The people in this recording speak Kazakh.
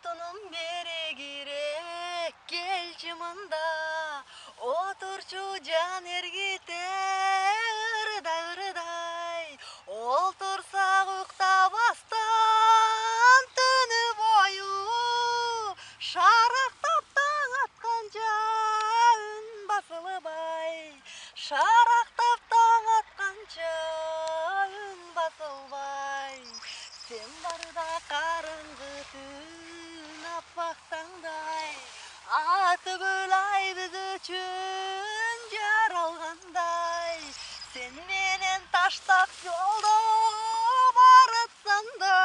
отунум бере керек келчи мында. Отурчу жан эргите ырдай. Олтурсак уктабастан түнү бою. Шарактап таң атканча үн басылбай. Шарактап таң атканча үн басылбай. Sen barda karıngı tün appak tаңдай. Атыгүл ай біз үчүн жаралгандай. Sen менен таштап жолдо баратсам да